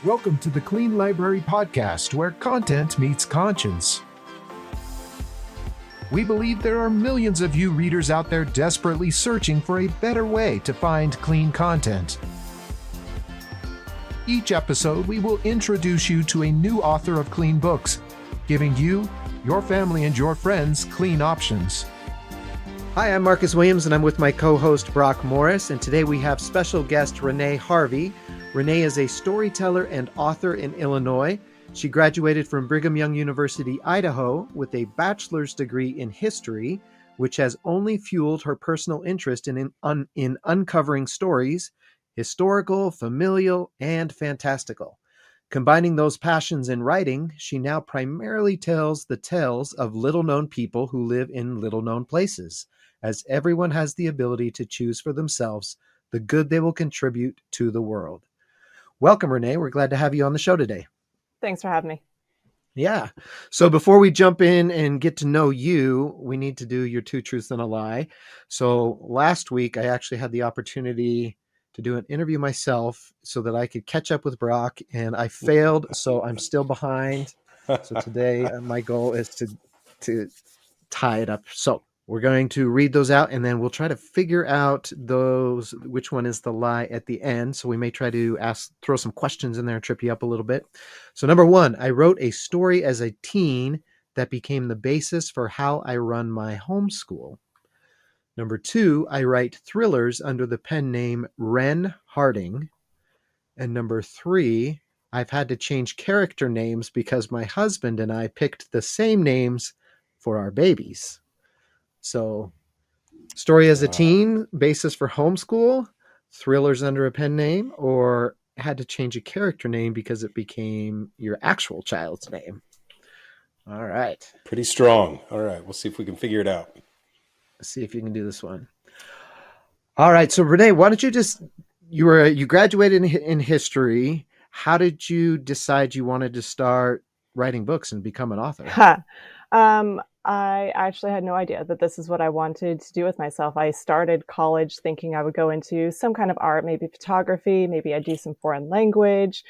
Welcome to the Clean Library Podcast, where content meets conscience. We believe there are millions of you readers out there desperately searching for a better way to find clean content. Each episode, we will introduce you to a new author of clean books, giving you, your family, and your friends clean options. Hi, I'm Marcus Williams, and I'm with my co-host Brock Morris, and today we have special guest Renée Harvey. Renée is a storyteller and author in Illinois. She graduated from Brigham Young University, Idaho, with a bachelor's degree in history, which has only fueled her personal interest in uncovering stories, historical, familial, and fantastical. Combining those passions in writing, she now primarily tells the tales of little-known people who live in little-known places, as everyone has the ability to choose for themselves the good they will contribute to the world. Welcome, Renée. We're glad to have you on the show today. Thanks for having me. Yeah. So before we jump in and get to know you, we need to do your two truths and a lie. So last week, I actually had the opportunity to do an interview myself so that I could catch up with Brock, and I failed, so I'm still behind. So today, my goal is to tie it up. So we're going to read those out, and then we'll try to figure out which one is the lie at the end. So we may try to throw some questions in there and trip you up a little bit. So number one, I wrote a story as a teen that became the basis for how I run my homeschool. Number two, I write thrillers under the pen name Ren Harding. And number three, I've had to change character names because my husband and I picked the same names for our babies. So, story as a teen, basis for homeschool, thrillers under a pen name, or had to change a character name because it became your actual child's name. All right. Pretty strong. All right. We'll see if we can figure it out. Let's see if you can do this one. All right. So, Renée, why don't you graduated in history. How did you decide you wanted to start writing books and become an author? I actually had no idea that this is what I wanted to do with myself. I started college thinking I would go into some kind of art, maybe photography, maybe I'd do some foreign language,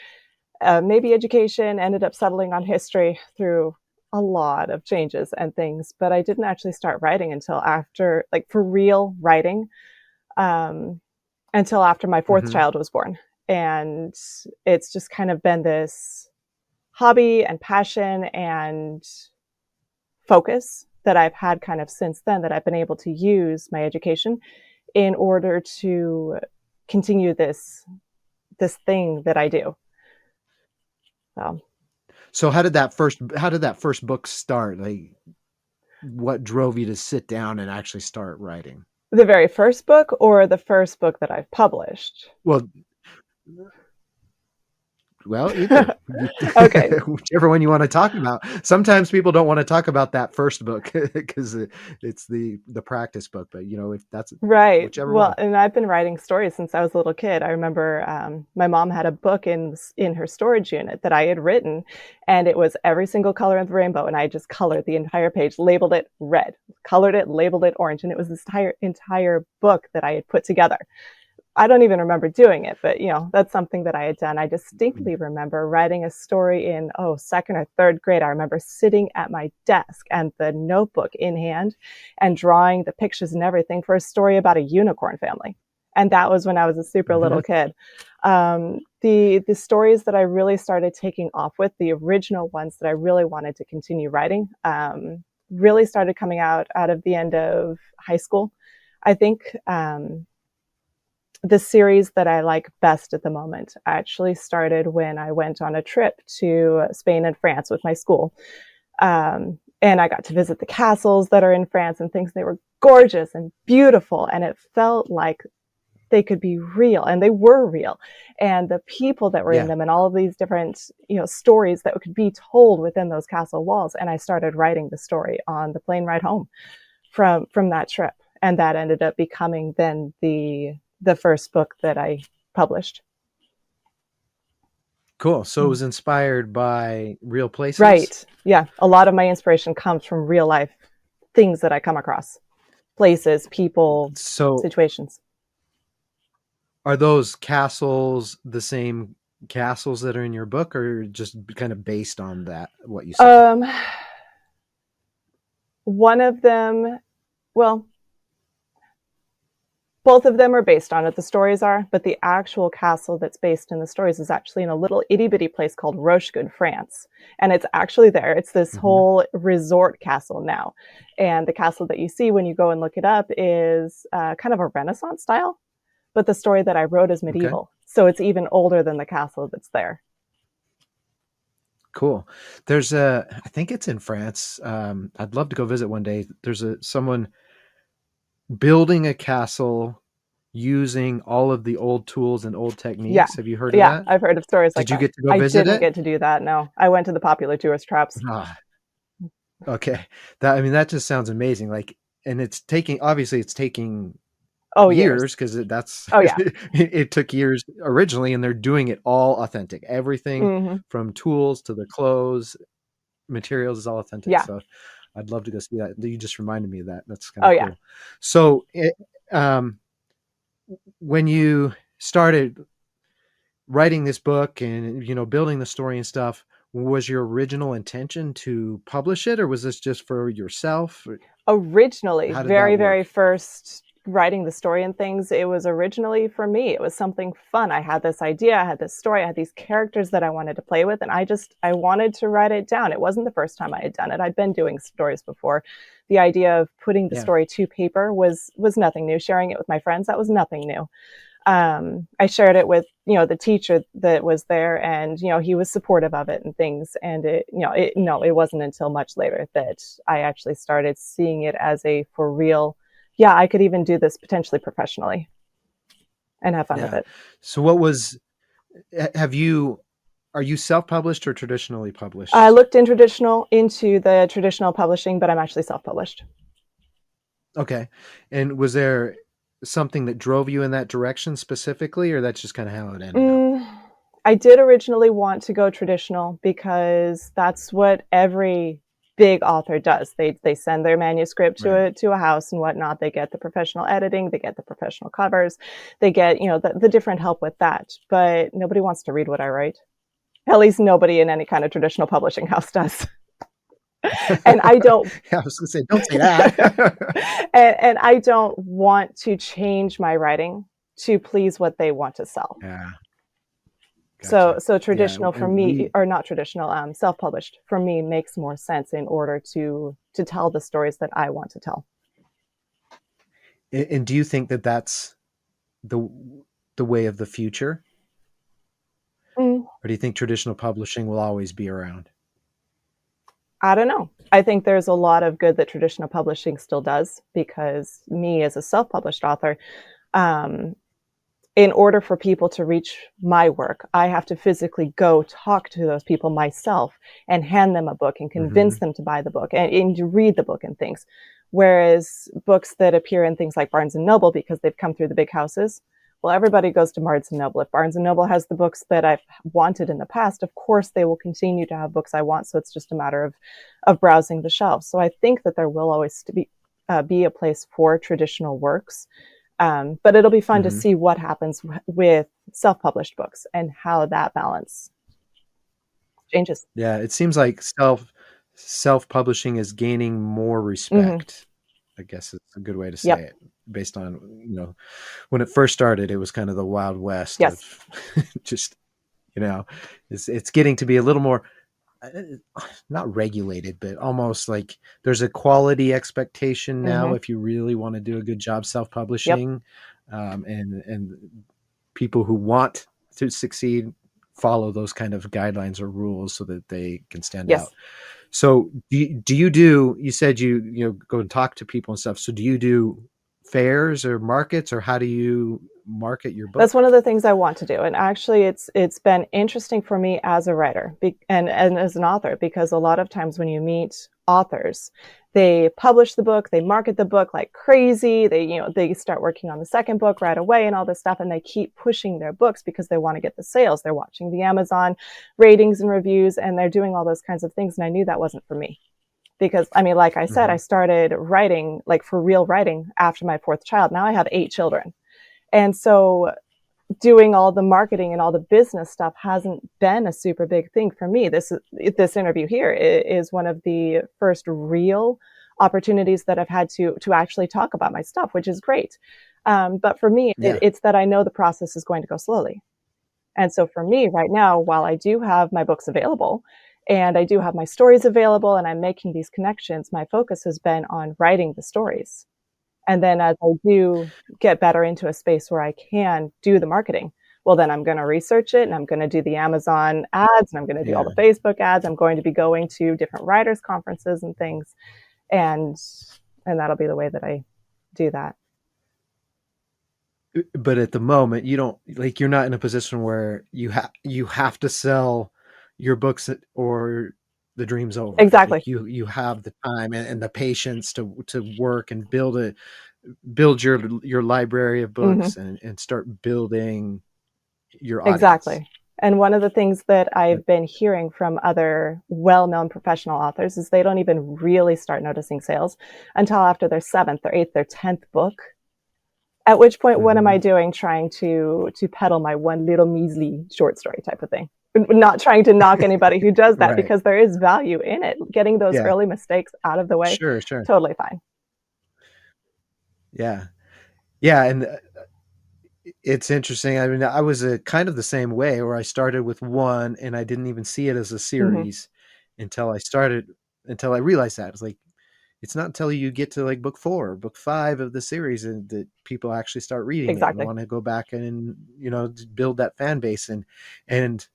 maybe education, ended up settling on history through a lot of changes and things. But I didn't actually start writing until after, like for real writing, until after my fourth child was born. And it's just kind of been this hobby and passion and focus that I've had kind of since then, that I've been able to use my education in order to continue this thing that I do. So how did that first book start? Like, what drove you to sit down and actually start writing? The very first book, or the first book that I've published? Well, either. Okay. Whichever one you want to talk about. Sometimes people don't want to talk about that first book because it's the practice book. But if that's right. Whichever well, one. And I've been writing stories since I was a little kid. I remember my mom had a book in her storage unit that I had written, and it was every single color of the rainbow. And I just colored the entire page, labeled it red, colored it, labeled it orange, and it was this entire book that I had put together. I don't even remember doing it, but that's something that I had done. I distinctly remember writing a story in second or third grade. I remember sitting at my desk and the notebook in hand and drawing the pictures and everything for a story about a unicorn family. And that was when I was a super little kid. The stories that I really started taking off with, the original ones that I really wanted to continue writing, really started coming out of the end of high school. I think the series that I like best at the moment actually started when I went on a trip to Spain and France with my school. And I got to visit the castles that are in France and things. They were gorgeous and beautiful. And it felt like they could be real, and they were real. And the people that were in them, and all of these different, stories that could be told within those castle walls. And I started writing the story on the plane ride home from that trip. And that ended up becoming then the first book that I published. Cool. So it was inspired by real places? Right. Yeah. A lot of my inspiration comes from real life things that I come across. Places, people, situations. Are those castles the same castles that are in your book, or just kind of based on that, what you saw? One of them, well, both of them are based on it. The stories are, but the actual castle that's based in the stories is actually in a little itty bitty place called Rochegood, France. And it's actually there. It's this whole resort castle now. And the castle that you see when you go and look it up is kind of a Renaissance style. But the story that I wrote is medieval. Okay. So it's even older than the castle that's there. Cool. There's I think it's in France. I'd love to go visit one day. There's someone building a castle using all of the old tools and old techniques. Yeah. Have you heard of that? Yeah, I've heard of stories like that. Did you get to go visit it? I didn't get to do that, no. I went to the popular tourist traps. Okay. That just sounds amazing. Like, and it's taking years, because it took years originally, and they're doing it all authentic. Everything from tools to the clothes, materials is all authentic. Yeah. So I'd love to go see that. You just reminded me of that. That's kind of cool. Yeah. So when you started writing this book and, building the story and stuff, was your original intention to publish it, or was this just for yourself? Originally, very first writing the story and things, it was originally for me. It was something fun. I had this idea, I had this story, I had these characters that I wanted to play with, and I wanted to write it down. It wasn't the first time I had done it. I'd been doing stories before. The idea of putting the story to paper was nothing new. Sharing it with my friends, that was nothing new. I shared it with, the teacher that was there, and, he was supportive of it and things. And it wasn't until much later that I actually started seeing it as a for real, I could even do this potentially professionally and have fun with it. So are you self-published or traditionally published? I looked into the traditional publishing, but I'm actually self-published. Okay. And was there something that drove you in that direction specifically, or that's just kind of how it ended up? I did originally want to go traditional because that's what every big author does. They send their manuscript to a house and whatnot. They get the professional editing, they get the professional covers, they get, the different help with that. But nobody wants to read what I write. At least nobody in any kind of traditional publishing house does. And I don't. I was going to say, don't say that. and I don't want to change my writing to please what they want to sell. Yeah. Gotcha. So traditional for me, or not traditional, self-published for me makes more sense in order to tell the stories that I want to tell. And do you think that that's the way of the future? Or do you think traditional publishing will always be around? I don't know. I think there's a lot of good that traditional publishing still does, because me as a self-published author, in order for people to reach my work, I have to physically go talk to those people myself and hand them a book and convince them to buy the book and to read the book and things. Whereas books that appear in things like Barnes & Noble, because they've come through the big houses, well, everybody goes to Barnes & Noble. If Barnes & Noble has the books that I've wanted in the past, of course they will continue to have books I want. So it's just a matter of browsing the shelves. So I think that there will always be a place for traditional works. But it'll be fun to see what happens with self-published books and how that balance changes. Yeah, it seems like self-publishing is gaining more respect. I guess it's a good way to say it, based on, when it first started, it was kind of the Wild West of just, it's getting to be a little more, not regulated, but almost like there's a quality expectation now if you really want to do a good job self-publishing. And people who want to succeed follow those kind of guidelines or rules so that they can stand out. So you said you go and talk to people and stuff. So do you do fairs or markets, or how do you market your book? That's one of the things I want to do. And actually it's been interesting for me as a writer and as an author, because a lot of times when you meet authors, they publish the book, they market the book like crazy. They start working on the second book right away and all this stuff. And they keep pushing their books because they want to get the sales. They're watching the Amazon ratings and reviews, and they're doing all those kinds of things. And I knew that wasn't for me. Because, like I said, I started writing, like for real writing, after my fourth child. Now I have 8 children. And so doing all the marketing and all the business stuff hasn't been a super big thing for me. This interview here is one of the first real opportunities that I've had to actually talk about my stuff, which is great. But for me, it's that I know the process is going to go slowly. And so for me right now, while I do have my books available and I do have my stories available and I'm making these connections, my focus has been on writing the stories. And then as I do get better into a space where I can do the marketing, well, then I'm going to research it and I'm going to do the Amazon ads and I'm going to do all the Facebook ads. I'm going to be going to different writers' conferences and things. And that'll be the way that I do that. But at the moment, you don't like, you're not in a position where you have to sell your books or the dream's over. Exactly. Like you have the time and the patience to work and build your library of books and start building your audience. Exactly. And one of the things that I've been hearing from other well-known professional authors is they don't even really start noticing sales until after their 7th or 8th or 10th book. At which point, what am I doing trying to peddle my one little measly short story type of thing? Not trying to knock anybody who does that because there is value in it. Getting those early mistakes out of the way. Sure. Totally fine. Yeah. And it's interesting. I mean, I was kind of the same way where I started with one and I didn't even see it as a series until I realized that. It's like, it's not until you get to like book 4, book 5 of the series and that people actually start reading it and want to go back and, build that fan base. And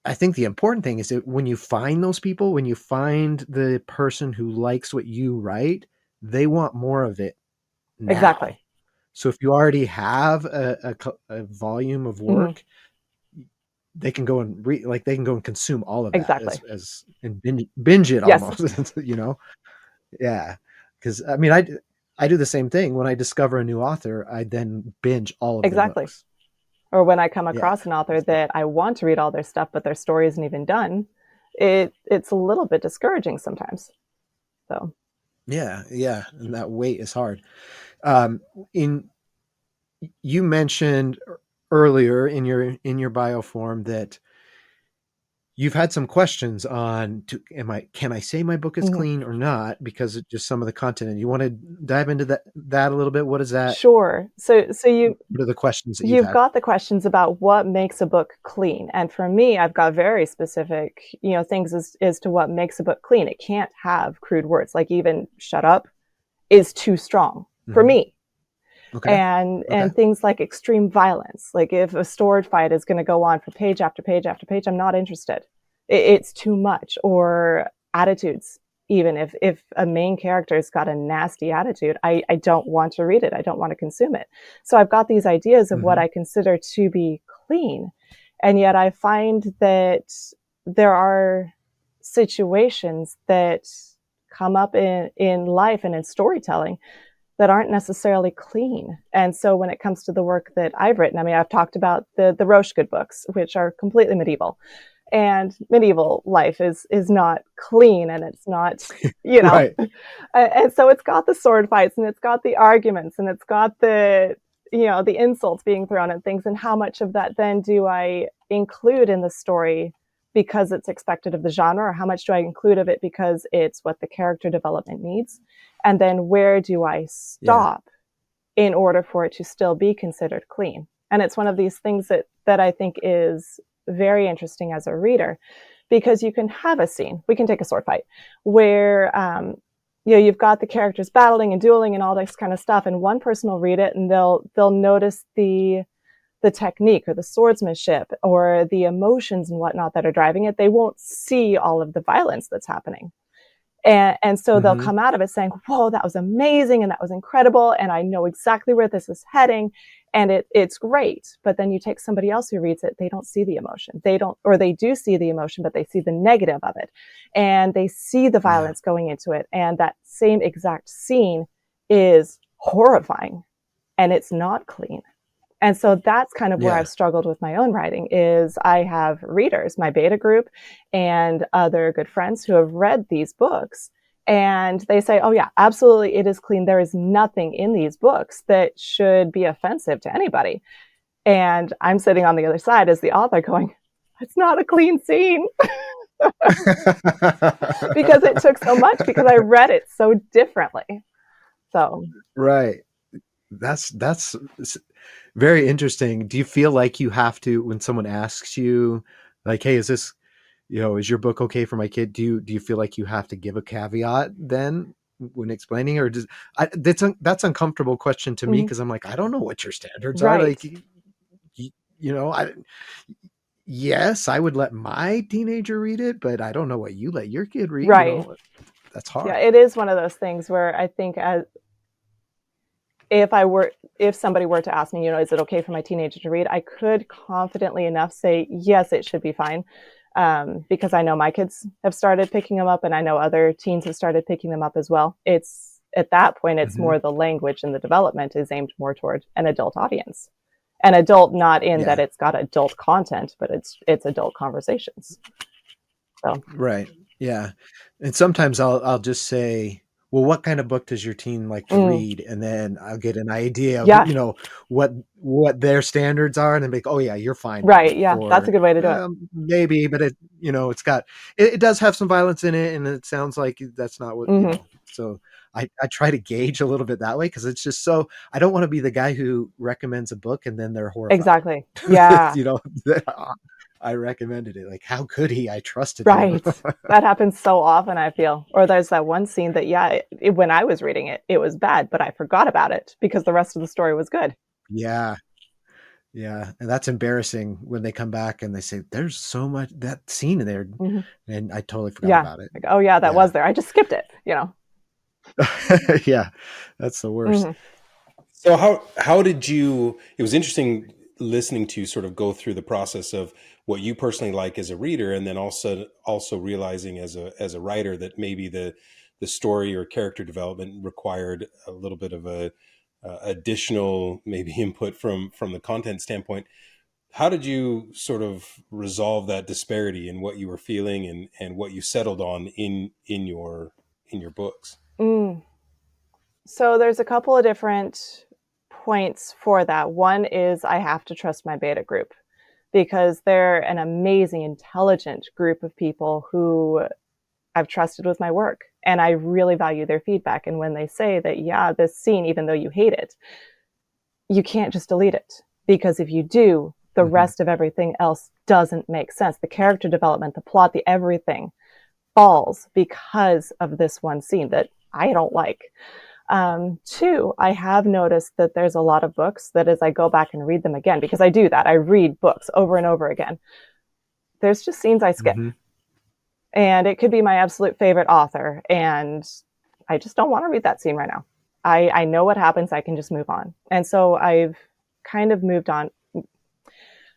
I think the important thing is that when you find those people, when you find the person who likes what you write, they want more of it now. Exactly. So if you already have a volume of work, they can go and they can go and consume all of that and binge it almost, Yeah. Because I mean, I do the same thing. When I discover a new author, I then binge all of their books. Or when I come across an author that I want to read all their stuff, but their story isn't even done, it's a little bit discouraging sometimes. So. Yeah. And that wait is hard. You mentioned earlier in your bio form that you've had some questions on can I say my book is clean or not because of just some of the content, and you want to dive into that a little bit. What is that? Sure. So what are the questions that you've got the questions about what makes a book clean, and for me, I've got very specific things as to what makes a book clean. It can't have crude words, like even "shut up" is too strong for me. Okay. And things like extreme violence, like if a sword fight is going to go on for page after page after page, I'm not interested. It's too much. Or attitudes, even if a main character's got a nasty attitude, I don't want to read it. I don't want to consume it. So I've got these ideas of what I consider to be clean. And yet I find that there are situations that come up in life and in storytelling that aren't necessarily clean. And so when it comes to the work that I've written, I mean, I've talked about the Rochegood books, which are completely medieval. And medieval life is not clean, and it's not, Right. And so it's got the sword fights and it's got the arguments and it's got the, the insults being thrown at things. And how much of that then do I include in the story because it's expected of the genre, or how much do I include of it because it's what the character development needs? And then where do I stop in order for it to still be considered clean? And it's one of these things that I think is very interesting as a reader, because you can have a scene, we can take a sword fight, where you've got the characters battling and dueling and all this kind of stuff, and one person will read it and they'll notice the technique or the swordsmanship or the emotions and whatnot that are driving it. They won't see all of the violence that's happening. And so they'll come out of it saying, whoa, that was amazing. And that was incredible. And I know exactly where this is heading. And it's great. But then you take somebody else who reads it, they don't see the emotion. They do see the emotion, but they see the negative of it. And they see the violence going into it. And that same exact scene is horrifying. And it's not clean. And so that's kind of where I've struggled with my own writing. Is I have readers, my beta group and other good friends who have read these books, and they say, oh yeah, absolutely, it is clean. There is nothing in these books that should be offensive to anybody. And I'm sitting on the other side as the author going, it's not a clean scene. Because it took so much, because I read it so differently. So Right. That's very interesting. Do you feel like you have to, when someone asks you, like, "Hey, is this, is your book okay for my kid?" Do you feel like you have to give a caveat then when explaining, or that's uncomfortable question to me, because I'm like, I don't know what your standards are. right. Like, I yes, I would let my teenager read it, but I don't know what you let your kid read. Right. That's Yeah, hard. it is one of those things where I think if somebody were to ask me, is it okay for my teenager to read? I could confidently enough say, yes, it should be fine. Because I know my kids have started picking them up, and I know other teens have started picking them up as well. It's at that point, it's more the language and the development is aimed more toward an adult audience. An adult, not in that it's got adult content, but it's adult conversations. So Right. Yeah. And sometimes I'll just say, well, what kind of book does your teen like to read? And then I'll get an idea of, Yeah. what their standards are, and then be like, oh yeah, you're fine. Right. Yeah. Or That's a good way to do it. maybe, but it's got, it does have some violence in it, and it sounds like that's not what, so I try to gauge a little bit that way, because it's just so, I don't want to be the guy who recommends a book and then they're horrified. Exactly. Yeah. I recommended it. Like, how could he? I trusted Right. him. That happens so often, I feel. Or there's that one scene that, when I was reading it, it was bad, but I forgot about it because the rest of the story was good. Yeah. Yeah. And that's embarrassing when they come back and they say, there's so much, that scene in there. And I totally forgot about it. Like, oh yeah, that was there. I just skipped it, Yeah. That's the worst. So how did you, it was interesting listening to you sort of go through the process of what you personally like as a reader, and then also realizing as a writer that maybe the story or character development required a little bit of a additional maybe input from the content standpoint. How did you sort of resolve that disparity in what you were feeling and what you settled on in your books? So there's a couple of different points for that. One is I have to trust my beta group, because they're an amazing, intelligent group of people who I've trusted with my work, and I really value their feedback. And when they say that, yeah, this scene, even though you hate it, you can't just delete it, because if you do, the rest of everything else doesn't make sense. The character development, the plot, the everything falls because of this one scene that I don't like. Two, I have noticed that there's a lot of books that as I go back and read them again, because I do that, I read books over and over again, there's just scenes I skip. And it could be my absolute favorite author, and I just don't want to read that scene right now. I know what happens. I can just move on. And so I've kind of moved on,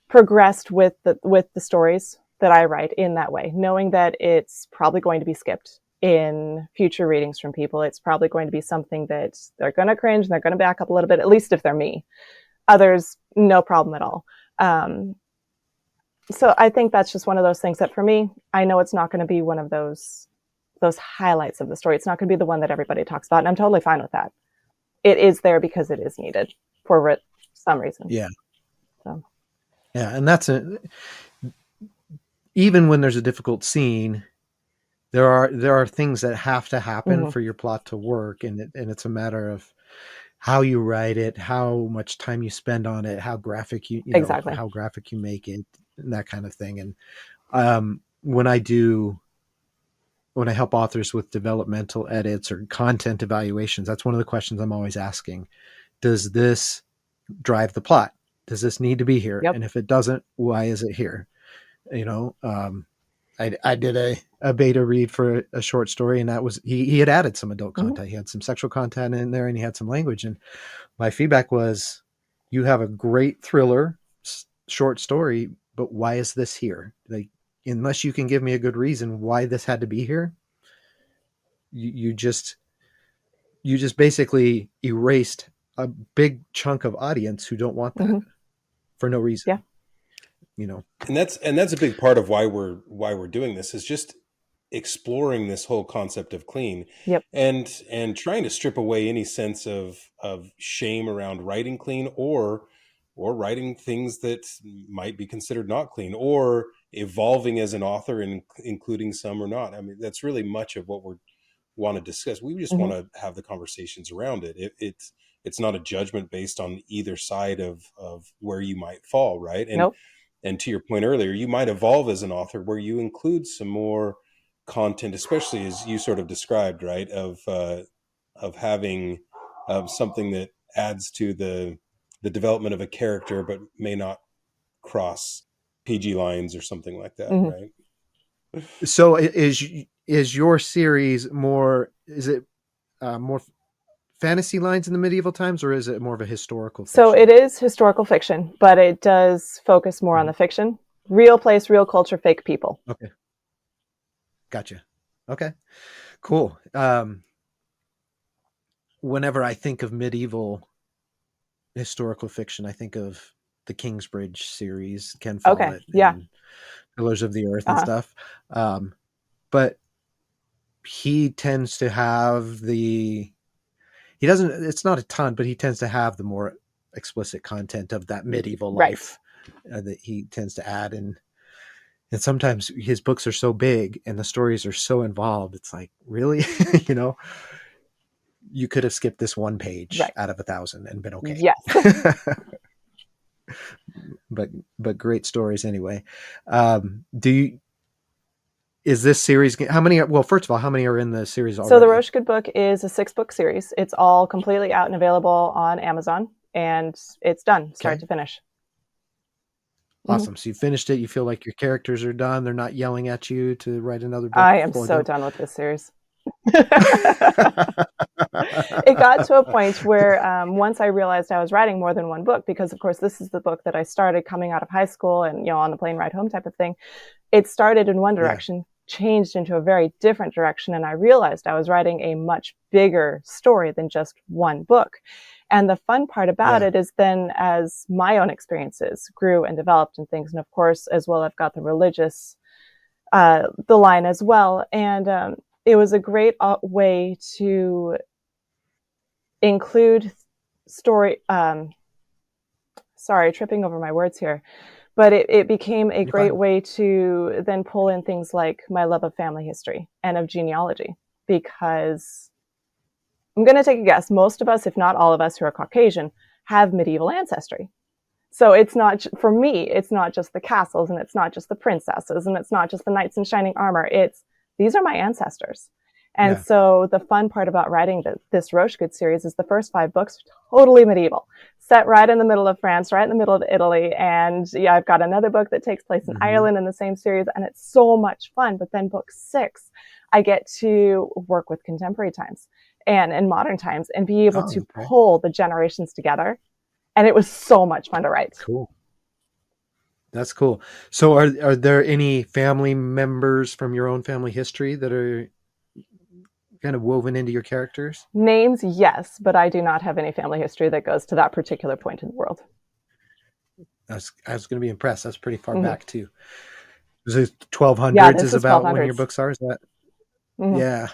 progressed with the stories that I write in that way, knowing that it's probably going to be skipped in future readings from people. It's probably going to be something that they're going to cringe and they're going to back up a little bit, at least if they're me. Others, no problem at all. So I think that's just one of those things that for me, I know it's not going to be one of those highlights of the story. It's not going to be the one that everybody talks about. And I'm totally fine with that. It is there because it is needed for some reason. Yeah. So. Yeah. And even when there's a difficult scene, there are things that have to happen for your plot to work. And it's a matter of how you write it, how much time you spend on it, how graphic exactly. how graphic you make it, and that kind of thing. And when I help authors with developmental edits or content evaluations, that's one of the questions I'm always asking. Does this drive the plot? Does this need to be here? Yep. And if it doesn't, why is it here? I did a beta read for a short story, and that was, he had added some adult content. He had some sexual content in there, and he had some language. And my feedback was, you have a great thriller short story, but why is this here? Like, unless you can give me a good reason why this had to be here, you just basically erased a big chunk of audience who don't want that for no reason. Yeah. And that's a big part of why we're doing this, is just exploring this whole concept of clean. Yep. And trying to strip away any sense of shame around writing clean, or writing things that might be considered not clean, or evolving as an author and including some or not. I mean, that's really much of what we want to discuss. We just want to have the conversations around it. It's not a judgment based on either side of where you might fall, right? Nope. And to your point earlier, you might evolve as an author where you include some more content, especially as you sort of described, right? Of having something that adds to the development of a character, but may not cross PG lines or something like that, right? So is your series more, is it more fantasy lines in the medieval times, or is it more of a historical fiction? So it is historical fiction, but it does focus more on the fiction. Real place, real culture, fake people. Okay. Gotcha. Okay, cool. Whenever I think of medieval historical fiction, I think of the Kingsbridge series, Ken Follett, Okay, yeah. and Pillars of the Earth and stuff. But he tends to have it's not a ton, but he tends to have the more explicit content of that medieval life that he tends to add. And sometimes his books are so big and the stories are so involved. It's like, really, you could have skipped this one page out of 1,000 and been okay. Yes. but great stories anyway. Is this series, how many, well, first of all, how many are in the series already? So the Rochegood book is a 6-book series. It's all completely out and available on Amazon, and it's done, start to finish. Awesome. So you finished it. You feel like your characters are done. They're not yelling at you to write another book. I am so done with this series. It got to a point where once I realized I was writing more than one book, because of course this is the book that I started coming out of high school and, on the plane ride home type of thing. It started in one direction, changed into a very different direction. And I realized I was writing a much bigger story than just one book. And the fun part about it is then as my own experiences grew and developed and things, and of course, as well, I've got the religious, the line as well. And it was a great way to include story, sorry, tripping over my words here, but it became a great way to then pull in things like my love of family history and of genealogy, because I'm going to take a guess. Most of us, if not all of us who are Caucasian, have medieval ancestry. So it's not, for me, it's not just the castles and it's not just the princesses and it's not just the knights in shining armor. These are my ancestors. And so the fun part about writing this Rochegood series is the first 5 books are totally medieval, set right in the middle of France, right in the middle of Italy. And I've got another book that takes place in Ireland in the same series, and it's so much fun. But then book 6, I get to work with contemporary times and in modern times and be able to pull the generations together. And it was so much fun to write. Cool. That's cool. So are there any family members from your own family history that are kind of woven into your characters? Names, yes, but I do not have any family history that goes to that particular point in the world. I was going to be impressed. That's pretty far back too. Is it 1200s is about 1200s. When your books are? Is that? Yeah.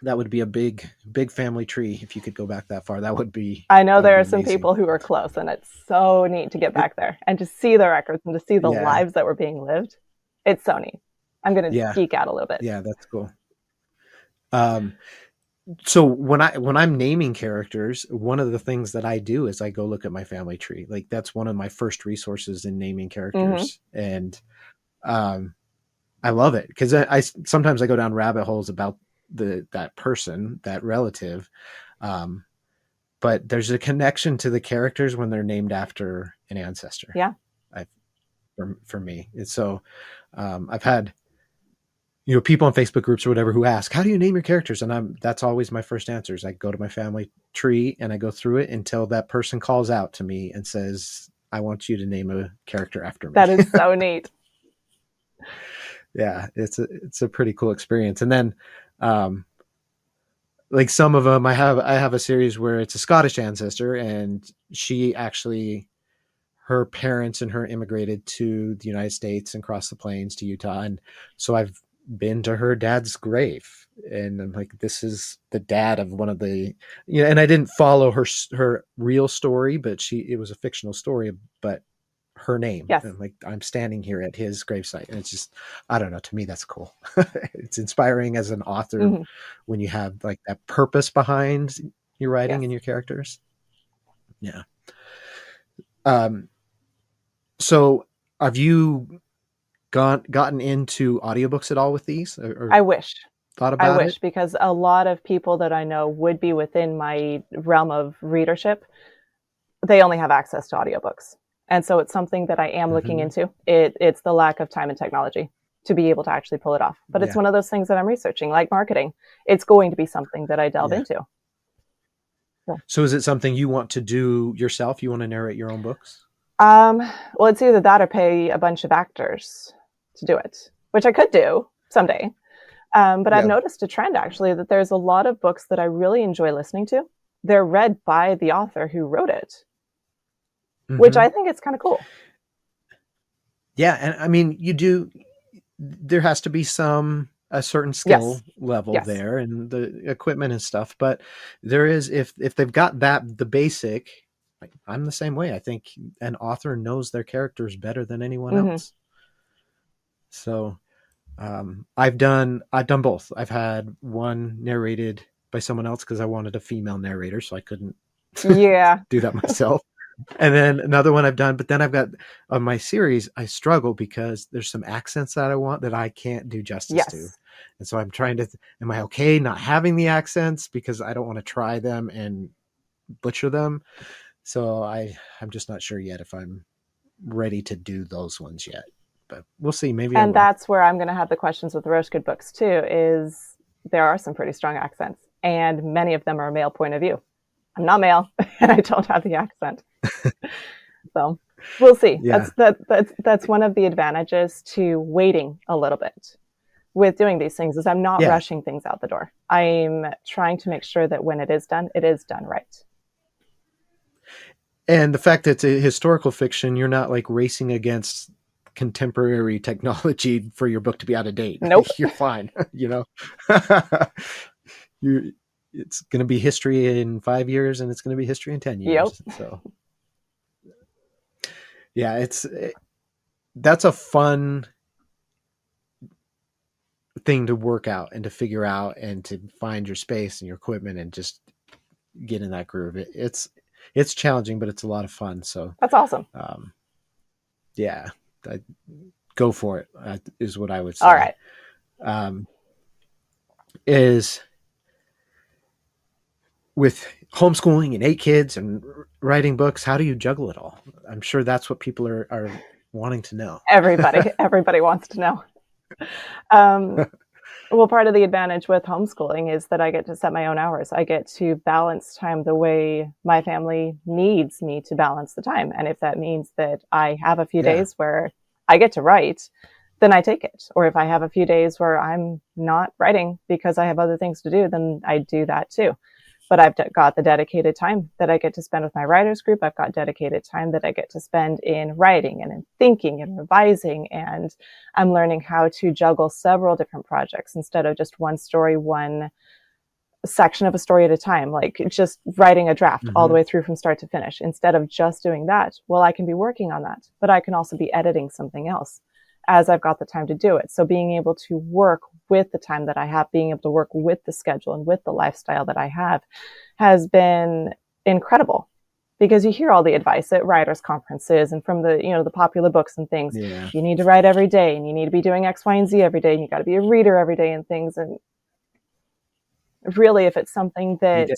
That would be a big family tree if you could go back that far. That would be. I know there are some people who are close, and it's so neat to get back there and to see the records and to see the lives that were being lived. It's so neat. I'm going to geek out a little bit. Yeah, that's cool. So when I'm naming characters, one of the things that I do is I go look at my family tree. Like that's one of my first resources in naming characters. And, I love it because I sometimes I go down rabbit holes about that person, that relative. But there's a connection to the characters when they're named after an ancestor. Yeah. For me. And so, I've had, people on Facebook groups or whatever who ask, how do you name your characters? And that's always my first answer is I go to my family tree and I go through it until that person calls out to me and says, I want you to name a character after me. That is so neat. Yeah, it's a pretty cool experience. And then, like some of them, I have a series where it's a Scottish ancestor and she actually, her parents and her immigrated to the United States and crossed the plains to Utah. And so I've been to her dad's grave, and I'm like, this is the dad of one of the, and I didn't follow her real story, but it was a fictional story, but her name. Yes. And I'm like, I'm standing here at his gravesite, and it's just, I don't know. To me, that's cool. It's inspiring as an author when you have like that purpose behind your writing and your characters. Yeah. So have you gotten into audiobooks at all with these? Or I wish. thought about I wish, because a lot of people that I know would be within my realm of readership, they only have access to audiobooks. And so it's something that I am looking into. It's the lack of time and technology to be able to actually pull it off. But it's one of those things that I'm researching, like marketing. It's going to be something that I delve into. So is it something you want to do yourself? You want to narrate your own books? Well, it's either that or pay a bunch of actors to do it, which I could do someday. But I've noticed a trend, actually, that there's a lot of books that I really enjoy listening to. They're read by the author who wrote it, which I think is kind of cool. Yeah. And I mean, there has to be a certain skill level there, and the equipment and stuff, but there is, if they've got the basic, like, I'm the same way. I think an author knows their characters better than anyone else. So I've done both. I've had one narrated by someone else because I wanted a female narrator, so I couldn't do that myself. And then another one I've done, but then I've got on my series, I struggle because there's some accents that I want that I can't do justice to. And so I'm trying to, am I okay not having the accents, because I don't want to try them and butcher them. So I'm just not sure yet if I'm ready to do those ones yet, but we'll see. Maybe. And that's where I'm going to have the questions with the Roast Good books too, is there are some pretty strong accents, and many of them are a male point of view. I'm not male and I don't have the accent. So we'll see. Yeah. That's one of the advantages to waiting a little bit with doing these things, is I'm not rushing things out the door. I'm trying to make sure that when it is done right. And the fact that it's a historical fiction, you're not like racing against contemporary technology for your book to be out of date. Nope. You're fine. It's going to be history in 5 years, and it's going to be history in 10 years. Yep. So yeah, that's a fun thing to work out and to figure out and to find your space and your equipment and just get in that groove. It's challenging, but it's a lot of fun. So that's awesome. Yeah, go for it, is what I would say. All right. Is with homeschooling and 8 kids and writing books, how do you juggle it all? I'm sure that's what people are wanting to know. Everybody wants to know. Well, part of the advantage with homeschooling is that I get to set my own hours. I get to balance time the way my family needs me to balance the time. And if that means that I have a few days where I get to write, then I take it. Or if I have a few days where I'm not writing because I have other things to do, then I do that too. But I've got the dedicated time that I get to spend with my writers group. I've got dedicated time that I get to spend in writing and in thinking and revising. And I'm learning how to juggle several different projects instead of just one story, one section of a story at a time, like just writing a draft all the way through from start to finish. Instead of just doing that, well, I can be working on that, but I can also be editing something else as I've got the time to do it. So being able to work with the time that I have, being able to work with the schedule and with the lifestyle that I have has been incredible, because you hear all the advice at writers' conferences and from the popular books and things. Yeah. You need to write every day and you need to be doing X, Y, and Z every day. And you got to be a reader every day and things. And really, if it's something that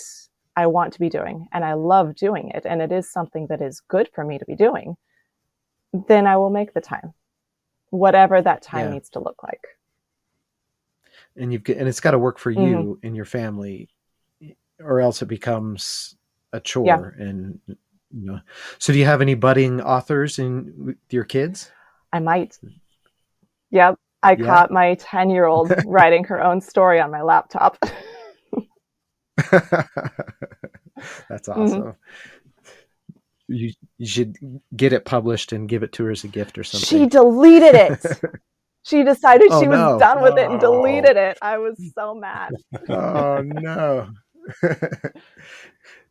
I want to be doing and I love doing it, and it is something that is good for me to be doing, then I will make the time, whatever that time needs to look like. And it's got to work for you and your family, or else it becomes a chore. Yeah. And so do you have any budding authors with your kids? I might. Yep. I caught my 10-year-old writing her own story on my laptop. That's awesome. You should get it published and give it to her as a gift or something. She deleted it. She decided Oh she was no. done with it and Oh, deleted it. I was so mad. Oh no.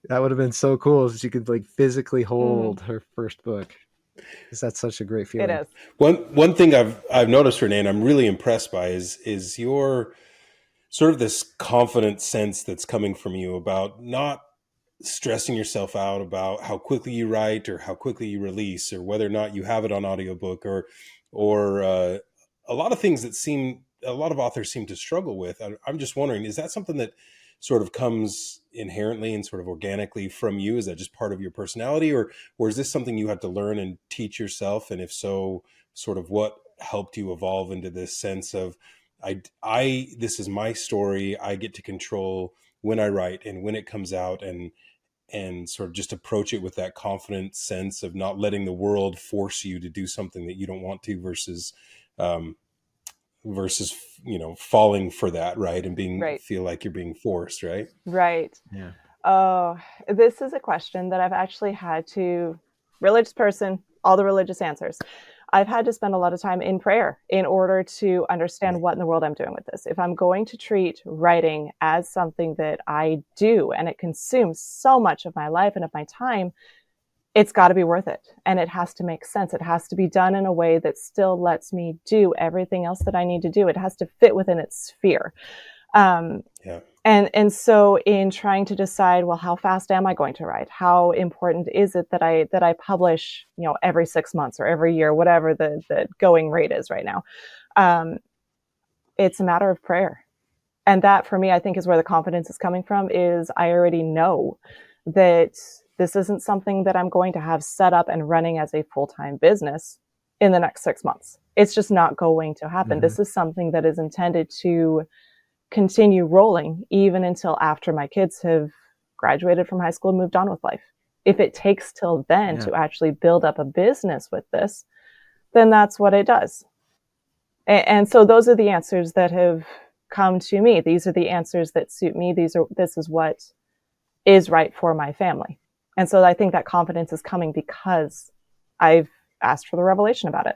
That would have been so cool if she could like physically hold her first book. Because that's such a great It feeling. is. one thing I've noticed, Renee, and I'm really impressed by is your sort of this confident sense that's coming from you about not stressing yourself out about how quickly you write or how quickly you release or whether or not you have it on audiobook or a lot of things that a lot of authors seem to struggle with. I'm just wondering, is that something that sort of comes inherently and sort of organically from you? Is that just part of your personality, or is this something you had to learn and teach yourself? And if so, sort of what helped you evolve into this sense of this is my story. I get to control when I write and when it comes out, and sort of just approach it with that confident sense of not letting the world force you to do something that you don't want to um, versus, falling for that. Right. And Right. feel like you're being forced. Right. Right. Yeah. Oh, this is a question that I've actually had to, religious person, all the religious answers. I've had to spend a lot of time in prayer in order to understand what in the world I'm doing with this. If I'm going to treat writing as something that I do and it consumes so much of my life and of my time, it's got to be worth it. And it has to make sense. It has to be done in a way that still lets me do everything else that I need to do. It has to fit within its sphere. Yeah. And so in trying to decide, well, how fast am I going to write? How important is it that I publish, every 6 months or every year, whatever the going rate is right now? It's a matter of prayer. And that for me, I think is where the confidence is coming from, is I already know that this isn't something that I'm going to have set up and running as a full-time business in the next 6 months. It's just not going to happen. This is something that is intended to continue rolling even until after my kids have graduated from high school and moved on with life. If it takes till then to actually build up a business with this, then that's what it does. And so those are the answers that have come to me. These are the answers that suit me. This is what is right for my family. And so I think that confidence is coming because I've asked for the revelation about it.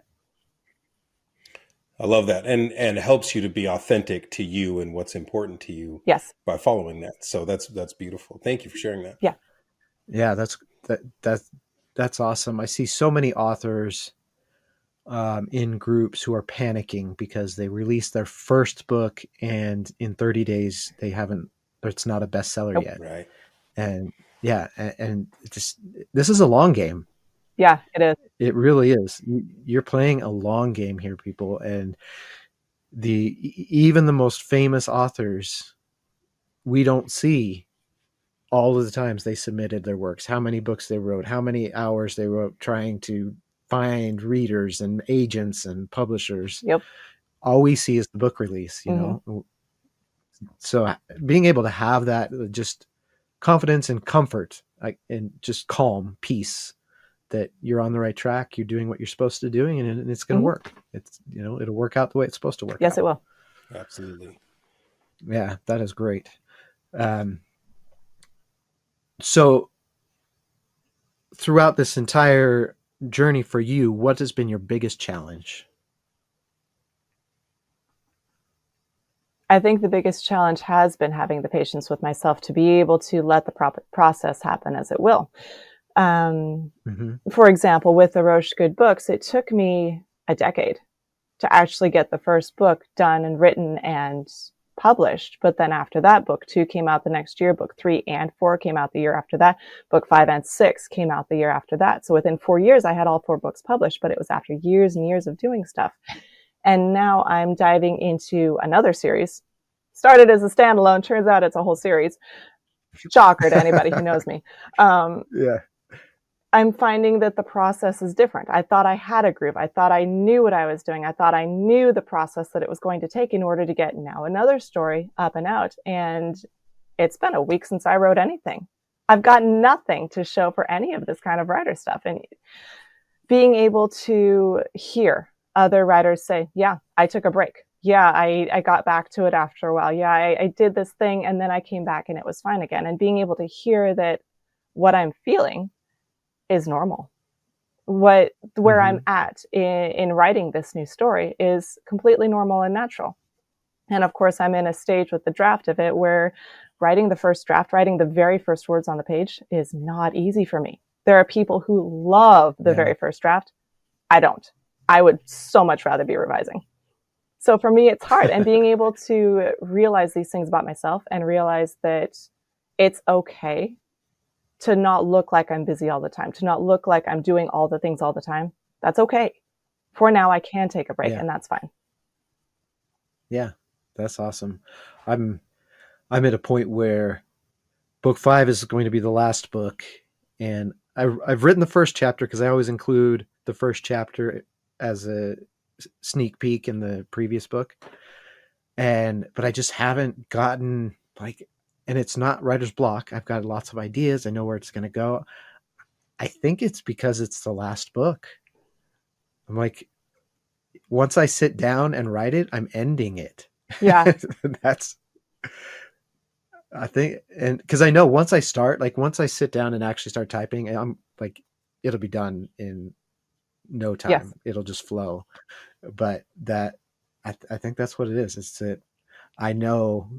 I love that. And it helps you to be authentic to you and what's important to you. Yes. By following that. So that's beautiful. Thank you for sharing that. Yeah. Yeah, that's awesome. I see so many authors in groups who are panicking because they released their first book and in 30 days it's not a bestseller yet. Right. And yeah, and just this is a long game. Yeah, it is. It really is. You're playing a long game here, people, and even the most famous authors, we don't see all of the times they submitted their works, how many books they wrote, how many hours they wrote trying to find readers and agents and publishers. Yep. All we see is the book release, know. So being able to have that just confidence and comfort, and just calm, peace, that you're on the right track, you're doing what you're supposed to doing, and it's going to work. It's, it'll work out the way it's supposed to work. Yes, out. It will. Absolutely. Yeah, that is great. So throughout this entire journey for you, what has been your biggest challenge? I think the biggest challenge has been having the patience with myself to be able to let the process happen as it will. For example, with the Roche Good Books, it took me a decade to actually get the first book done and written and published. But then after that, book 2 came out the next year, book 3 and 4 came out the year after that, book 5 and 6 came out the year after that. So within 4 years, I had all 4 books published, but it was after years and years of doing stuff. And now I'm diving into another series. Started as a standalone, turns out it's a whole series. Shocker to anybody who knows me. Yeah. I'm finding that the process is different. I thought I had a groove. I thought I knew what I was doing. I thought I knew the process that it was going to take in order to get now another story up and out. And it's been a week since I wrote anything. I've got nothing to show for any of this kind of writer stuff. And being able to hear other writers say, yeah, I took a break. Yeah, I got back to it after a while. Yeah, I did this thing and then I came back and it was fine again. And being able to hear that what I'm feeling is normal. where I'm Mhm. at in writing this new story is completely normal and natural. And of course, I'm in a stage with the draft of it where writing the first draft, writing the very first words on the page is not easy for me. There are people who love the Yeah. very first draft. I don't. I would so much rather be revising. So for me, it's hard. And being able to realize these things about myself and realize that it's okay to not look like I'm busy all the time, to not look like I'm doing all the things all the time. That's okay. For now, I can take a break, Yeah. and that's fine. Yeah. That's awesome. I'm at a point where book 5 is going to be the last book, and I've written the first chapter because I always include the first chapter as a sneak peek in the previous book, but I just haven't gotten like, and it's not writer's block. I've got lots of ideas. I know where it's going to go. I think it's because it's the last book. I'm like, once I sit down and write it, I'm ending it. Yeah. That's, I think, and because I know once I start, like once I sit down and actually start typing, I'm like, it'll be done in no Yes. time. It'll just flow. But I think that's what it is. It's that I know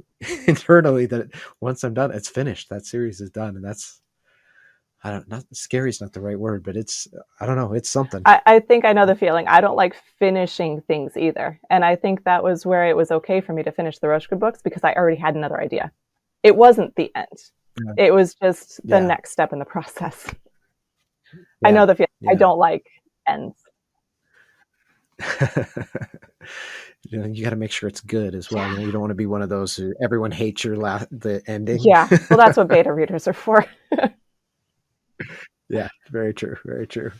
internally that once I'm done, it's finished. That series is done, and that's, I don't, not scary is not the right word, but it's, I don't know, it's something. I think I know the feeling. I don't like finishing things either. And I think that was where it was okay for me to finish the Roshka books because I already had another idea. It wasn't the end. Yeah. It was just the Yeah. next step in the process. I Yeah. know the feeling. Yeah. I don't like ends. You got to make sure it's good as well. You don't want to be one of those who everyone hates the ending. Yeah. Well, that's what beta readers are for. Yeah, very true. Very true.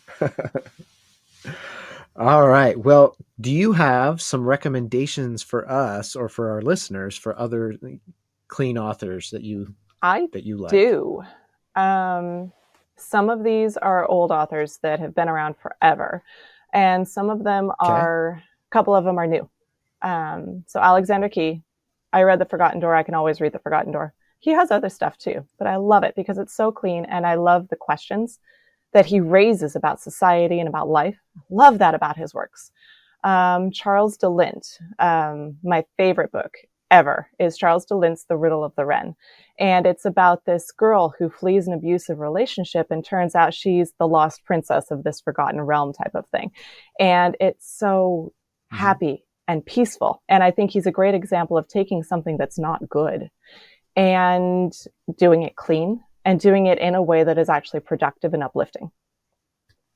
All right. Well, do you have some recommendations for us or for our listeners for other clean authors that you I like? do. Some of these are old authors that have been around forever, and some of them are, a couple of them are new. So Alexander Key, I read The Forgotten Door. I can always read The Forgotten Door. He has other stuff too, but I love it because it's so clean, and I love the questions that he raises about society and about life. Love that about his works. Charles de Lint, my favorite book ever is Charles de Lint's The Riddle of the Wren. And it's about this girl who flees an abusive relationship and turns out she's the lost princess of this forgotten realm type of thing. And it's so happy and peaceful. And I think he's a great example of taking something that's not good and doing it clean and doing it in a way that is actually productive and uplifting.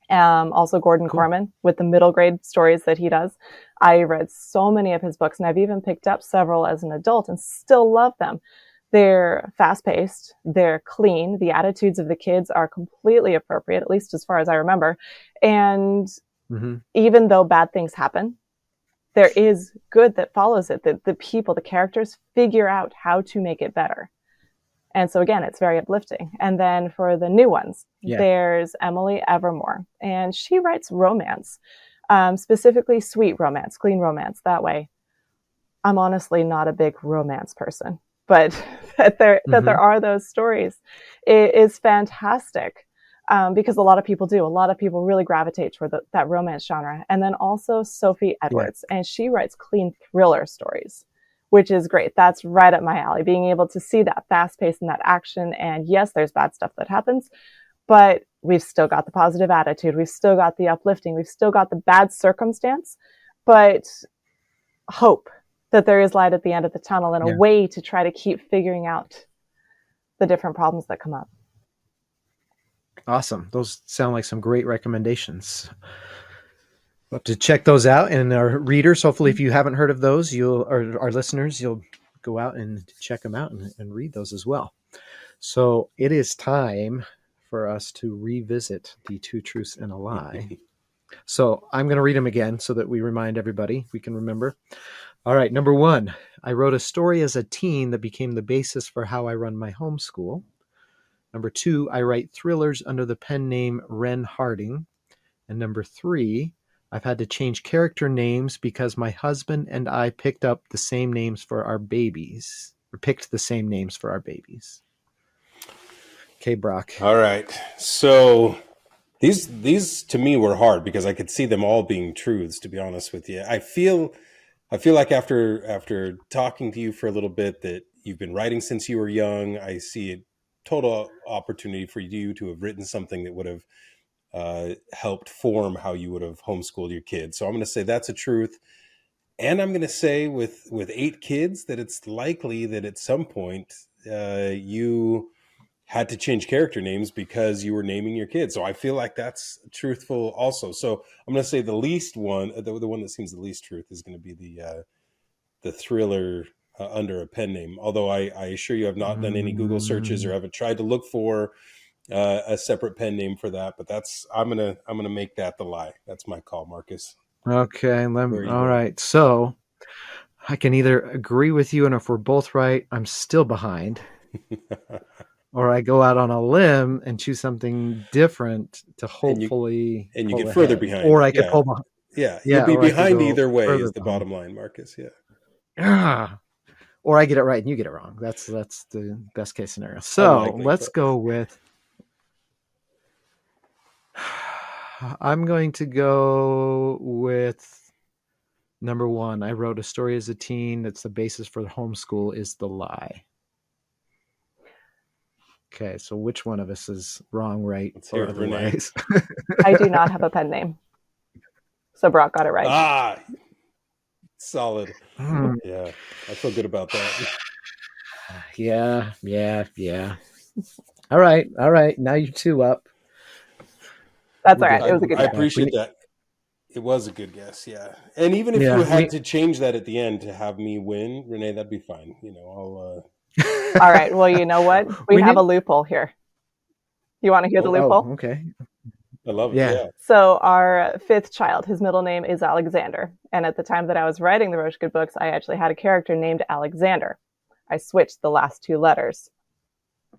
Also Gordon Corman with the middle grade stories that he does. I read so many of his books, and I've even picked up several as an adult and still love them. They're fast-paced, they're clean, the attitudes of the kids are completely appropriate, at least as far as I remember. And even though bad things happen, there is good that follows it. The people, the characters figure out how to make it better. And so again, it's very uplifting. And then for the new ones, there's Emily Evermore, and she writes romance, specifically sweet romance, clean romance that way. I'm honestly not a big romance person, but that there are those stories is fantastic. Because a lot of people do. A lot of people really gravitate toward that romance genre. And then also Sophie Edwards, and she writes clean thriller stories, which is great. That's right up my alley, being able to see that fast pace and that action. And yes, there's bad stuff that happens, but we've still got the positive attitude. We've still got the uplifting. We've still got the bad circumstance, but hope that there is light at the end of the tunnel and a way to try to keep figuring out the different problems that come up. Awesome. Those sound like some great recommendations. We'll have to check those out. And our readers, hopefully, if you haven't heard of those, our listeners, you'll go out and check them out and read those as well. So it is time for us to revisit the Two Truths and a Lie. So I'm going to read them again so that we remind everybody, we can remember. All right. Number 1, I wrote a story as a teen that became the basis for how I run my homeschool. Number 2, I write thrillers under the pen name Ren Harding. And number 3, I've had to change character names because my husband and I picked the same names for our babies. Okay, Brock. All right. So These to me were hard because I could see them all being truths, to be honest with you. I feel like after talking to you for a little bit that you've been writing since you were young. I see a total opportunity for you to have written something that would have helped form how you would have homeschooled your kids. So I'm going to say that's a truth. And I'm going to say with 8 kids that it's likely that at some point you had to change character names because you were naming your kids. So I feel like that's truthful also. So I'm going to say the least one, the one that seems the least truth is going to be the thriller under a pen name. Although I assure you, I've not done any Google searches or haven't tried to look for a separate pen name for that. But I'm gonna make that the lie. That's my call, Marcus. Okay. All right. So I can either agree with you, and if we're both right, I'm still behind. Or I go out on a limb and choose something different to hopefully and you pull get further ahead. behind. Or I could pull behind. Yeah, Yeah, you'll or be I could behind go either way further is the behind. bottom line, Marcus. Yeah. Ah. Or I get it right and you get it wrong. That's the best case scenario. So Unlikely, let's but go with. I'm going to go with number 1. I wrote a story as a teen. That's the basis for the homeschool is the lie. Okay, so which one of us is wrong, right, let's hear or it, Renee. otherwise? I do not have a pen name. So Brock got it right. Ah, solid. Yeah, I feel good about that. Yeah. All right. Now you're 2 up. That's all right. It was a good I guess. appreciate that. It was a good guess, yeah. And even if you had to change that at the end to have me win, Renee, that'd be fine. I'll. All right. Well, you know what? We have a loophole here. You want to hear the loophole? Oh, okay. I love it. Yeah. Yeah. So our 5th child, his middle name is Alexander. And at the time that I was writing the Roche Good books, I actually had a character named Alexander. I switched the last 2 letters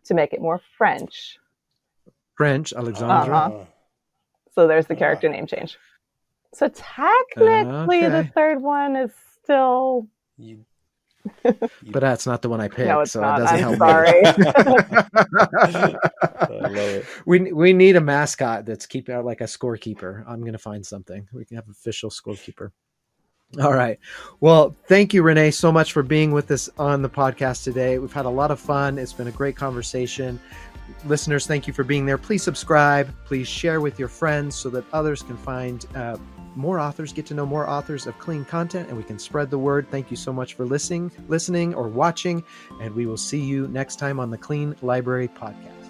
to make it more French. Alexandre. So there's the character name change. So technically the 3rd one is still... But that's not the one I picked. No, it's so not. It doesn't I'm help sorry. I love it. We need a mascot that's like a scorekeeper. I'm going to find something. We can have an official scorekeeper. All right. Well, thank you, Renee, so much for being with us on the podcast today. We've had a lot of fun. It's been a great conversation. Listeners, thank you for being there. Please subscribe. Please share with your friends so that others can find more authors, get to know more authors of clean content, and we can spread the word. Thank you so much for listening or watching, and we will see you next time on the Clean Library Podcast.